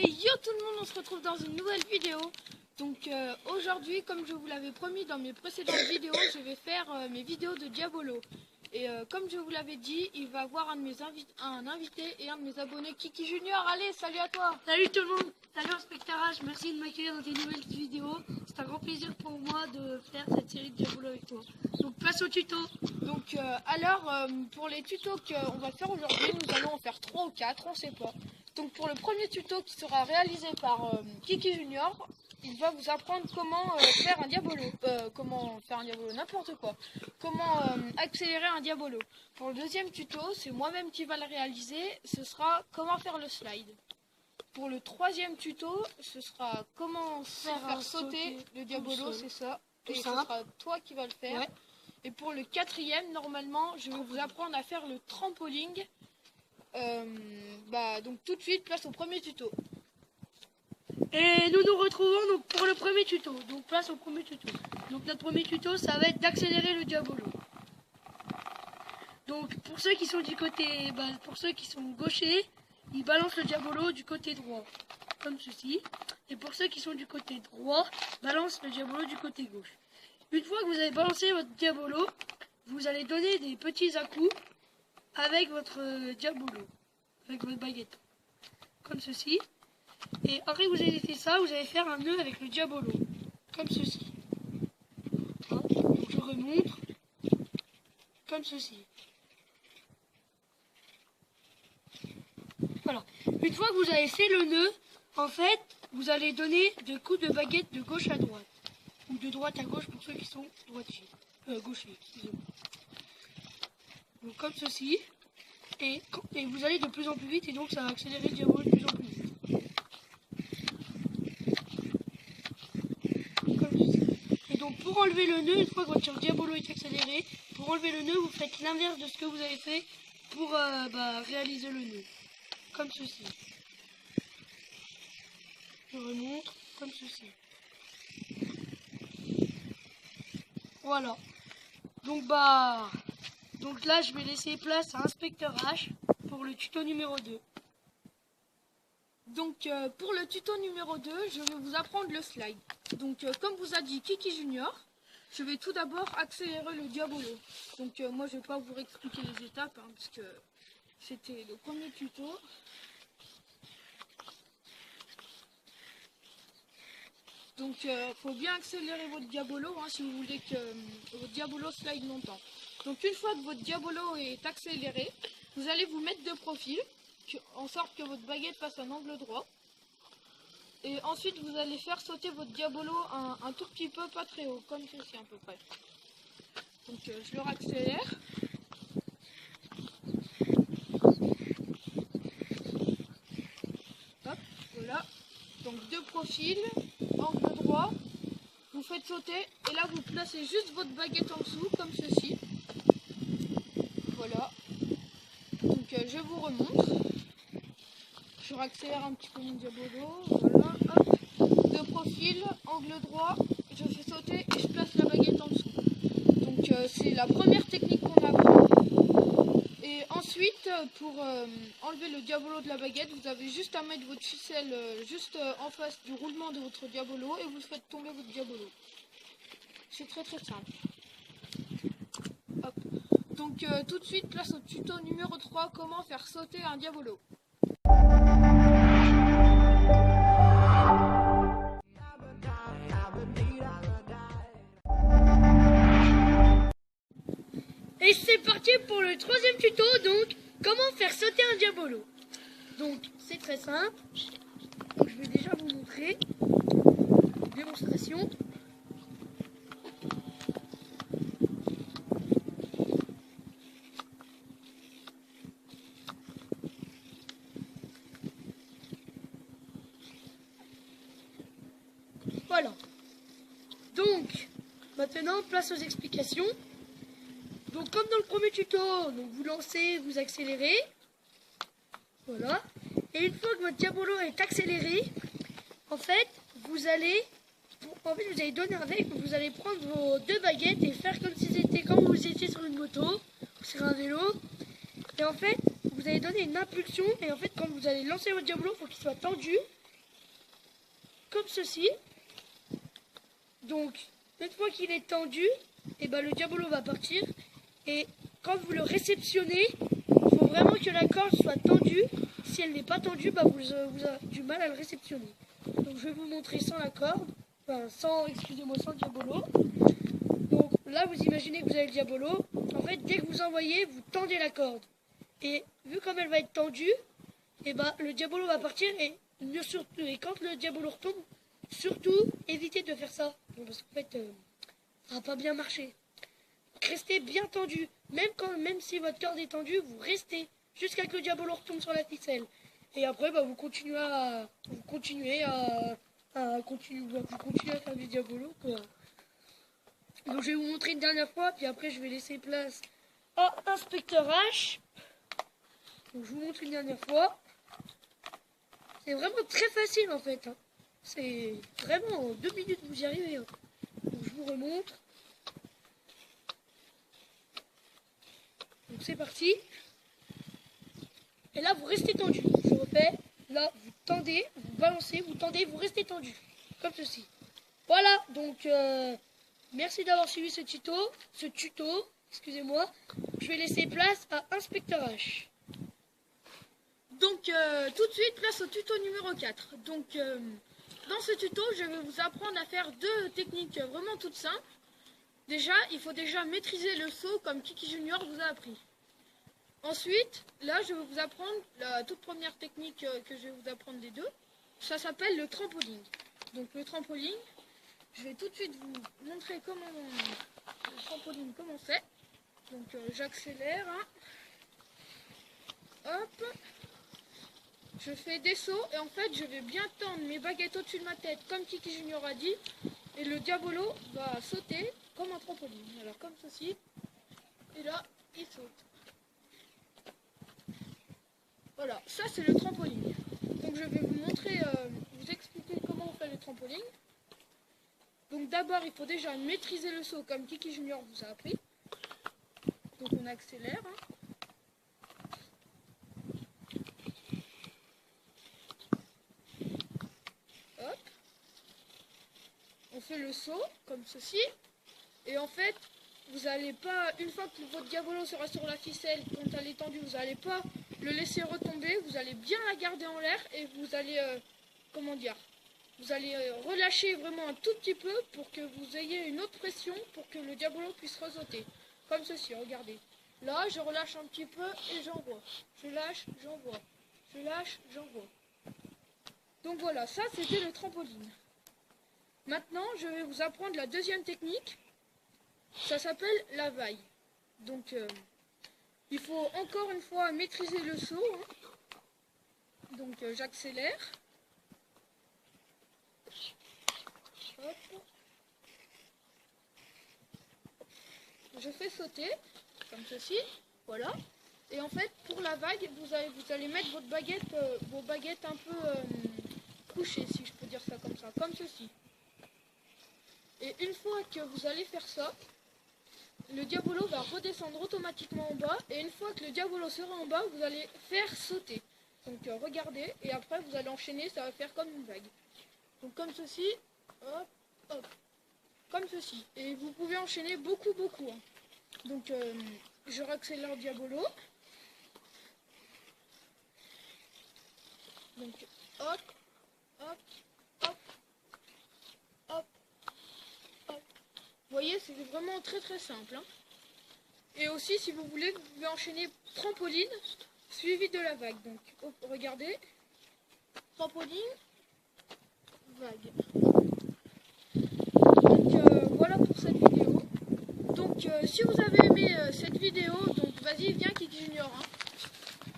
Yo tout le monde, on se retrouve dans une nouvelle vidéo. Donc aujourd'hui, comme je vous l'avais promis dans mes précédentes vidéos, je vais faire mes vidéos de Diabolo. Et comme je vous l'avais dit, il va y avoir un invité et un de mes abonnés, Kiki Junior. Allez, salut à toi. Salut tout le monde, salut Inspectarage, merci de m'accueillir dans tes nouvelles vidéos. C'est un grand plaisir pour moi de faire cette série de Diabolo avec toi. Donc place au tuto. Donc pour les tutos qu'on va faire aujourd'hui, nous allons en faire 3 ou 4, on sait pas. Donc pour le premier tuto qui sera réalisé par Kiki Junior, il va vous apprendre comment faire un Diabolo, n'importe quoi. Comment accélérer un Diabolo. Pour le deuxième tuto, c'est moi-même qui va le réaliser, ce sera comment faire le slide. Pour le troisième tuto, ce sera comment faire sauter le Diabolo, c'est ça. Et ce sera toi qui vas le faire. Ouais. Et pour le quatrième, normalement, je vais vous apprendre à faire le trampoline. Donc tout de suite, place au premier tuto. Et nous nous retrouvons donc pour le premier tuto. Donc place au premier tuto. Donc notre premier tuto, ça va être d'accélérer le Diabolo. Donc pour ceux qui sont du côté, pour ceux qui sont gauchers, ils balancent le Diabolo du côté droit, comme ceci. Et pour ceux qui sont du côté droit, balancent le Diabolo du côté gauche. Une fois que vous avez balancé votre Diabolo, vous allez donner des petits à-coups avec votre Diabolo, avec votre baguette, comme ceci. Et après que vous avez fait ça, vous allez faire un nœud avec le Diabolo, comme ceci. Donc je remonte, comme ceci. Voilà. Une fois que vous avez fait le nœud, en fait, vous allez donner des coups de baguette de gauche à droite. Ou de droite à gauche pour ceux qui sont droitiers. Gauchers, excusez-moi. Donc comme ceci. Et vous allez de plus en plus vite et donc ça va accélérer le Diabolo de plus en plus vite. Comme ceci. Et donc pour enlever le nœud, une fois que votre Diabolo est accéléré, pour enlever le nœud, vous faites l'inverse de ce que vous avez fait pour réaliser le nœud. Comme ceci. Je remonte comme ceci. Voilà. Donc là, je vais laisser place à Inspecteur H pour le tuto numéro 2. Donc pour le tuto numéro 2, je vais vous apprendre le slide. Donc comme vous a dit Kiki Junior, je vais tout d'abord accélérer le Diabolo. Donc moi je vais pas vous réexpliquer les étapes parce que c'était le premier tuto. Donc faut bien accélérer votre Diabolo si vous voulez que votre Diabolo slide longtemps. Donc une fois que votre Diabolo est accéléré, vous allez vous mettre de profil, en sorte que votre baguette fasse un angle droit. Et ensuite vous allez faire sauter votre Diabolo un tout petit peu, pas très haut, comme ceci à peu près. Donc je le raccélère. Hop, voilà. Donc de profil, angle droit, vous faites sauter et là vous placez juste votre baguette en dessous comme ceci. Voilà. Donc je vous remontre. Je raccélère un petit peu mon Diabolo. Voilà. Hop. De profil, angle droit, je fais sauter et je place la baguette en dessous. Donc c'est la première technique qu'on apprend. Et ensuite, pour enlever le Diabolo de la baguette, vous avez juste à mettre votre ficelle juste en face du roulement de votre Diabolo et vous faites tomber votre Diabolo. C'est très très simple. Hop. Donc tout de suite, place au tuto numéro 3, comment faire sauter un Diabolo. Et c'est parti pour le troisième tuto, donc comment faire sauter un Diabolo. Donc c'est très simple. Donc, je vais déjà vous montrer une démonstration. Voilà. Donc maintenant place aux explications. Donc comme dans le premier tuto, donc vous lancez, vous accélérez. Voilà. Et une fois que votre Diabolo est accéléré, en fait, vous allez donner avec, vous allez prendre vos deux baguettes et faire comme si c'était quand vous étiez sur une moto, sur un vélo. Et en fait, vous allez donner une impulsion et en fait, quand vous allez lancer votre Diabolo, il faut qu'il soit tendu. comme ceci. Donc, une fois qu'il est tendu, et ben, le diabolo va partir. Et quand vous le réceptionnez, il faut vraiment que la corde soit tendue. Si elle n'est pas tendue, bah, vous avez du mal à le réceptionner. Donc je vais vous montrer sans la corde, enfin sans, excusez-moi, sans le diabolo. Donc là, vous imaginez que vous avez le diabolo. En fait, dès que vous envoyez, vous tendez la corde. Et vu comme elle va être tendue, et ben, le diabolo va partir. Et quand le diabolo retombe, surtout évitez de faire ça. Bon, parce qu'en fait, ça va pas bien marcher. Restez bien tendu. Même si votre corde est tendue, vous restez jusqu'à ce que le diabolo retombe sur la ficelle. Et après, bah, vous continuez à faire du diabolo, quoi. Donc je vais vous montrer une dernière fois, puis après je vais laisser place à Inspecteur H. Donc je vous montre une dernière fois. C'est vraiment très facile en fait. Hein. C'est vraiment en 2 minutes vous y arrivez. Hein. Donc je vous remontre. Donc c'est parti. Et là vous restez tendu. Je refais. Là vous tendez, vous balancez, vous tendez, vous restez tendu. Comme ceci. Voilà. Donc merci d'avoir suivi ce tuto. Excusez-moi. Je vais laisser place à Inspecteur H. Donc tout de suite, place au tuto numéro 4. Donc dans ce tuto, je vais vous apprendre à faire 2 techniques vraiment toutes simples. Déjà, il faut déjà maîtriser le saut comme Kiki Junior vous a appris. Ensuite, là, je vais vous apprendre la toute première technique que je vais vous apprendre des 2. Ça s'appelle le trampoline. Donc le trampoline, je vais tout de suite vous montrer comment le trampoline comment c'est. Donc j'accélère. Hein. Hop. Je fais des sauts et en fait je vais bien tendre mes baguettes au-dessus de ma tête comme Kiki Junior a dit. Et le diabolo va sauter comme un trampoline. Alors comme ceci. Et là, il saute. Voilà, ça c'est le trampoline. Donc je vais vous montrer, vous expliquer comment on fait le trampoline. Donc d'abord il faut déjà maîtriser le saut comme Kiki Junior vous a appris. Donc on accélère. Hein. Hop. On fait le saut comme ceci. Et en fait, vous n'allez pas, une fois que votre diabolo sera sur la ficelle, quand elle est tendue, vous n'allez pas le laisser retomber. Vous allez bien la garder en l'air et vous allez, vous allez relâcher vraiment un tout petit peu pour que vous ayez une autre pression pour que le diabolo puisse ressauter. Comme ceci, regardez. Là, je relâche un petit peu et j'envoie. Je lâche, j'envoie. Je lâche, j'envoie. Donc voilà, ça c'était le trampoline. Maintenant, je vais vous apprendre la deuxième technique. Ça s'appelle la vaille. Donc, il faut encore une fois maîtriser le saut. Hein. Donc, j'accélère. Hop. Je fais sauter, comme ceci. Voilà. Et en fait, pour la vague, vous allez mettre vos baguettes un peu couchées, si je peux dire ça, comme ceci. Et une fois que vous allez faire ça, le diabolo va redescendre automatiquement en bas. Et une fois que le diabolo sera en bas, vous allez faire sauter. Donc regardez, et après vous allez enchaîner, ça va faire comme une vague. Donc comme ceci, hop, hop, comme ceci. Et vous pouvez enchaîner beaucoup. Hein. Donc je réaccélère diabolo. Donc hop, hop, hop, hop, hop. Vous voyez, c'est vraiment très simple. Hein. Et aussi, si vous voulez, vous pouvez enchaîner trampoline suivi de la vague. Donc, hop, regardez, trampoline, vague. Donc, voilà pour cette vidéo. Donc, si vous avez aimé cette vidéo, donc vas-y, viens Kiki Junior. Hein.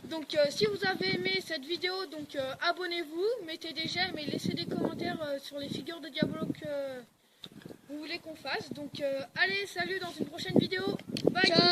Donc, si vous avez aimé cette vidéo, donc abonnez-vous, mettez des j'aime et laissez des commentaires sur les figures de Diabolo que vous voulez qu'on fasse. Donc allez, salut dans une prochaine vidéo. Bye. Ciao.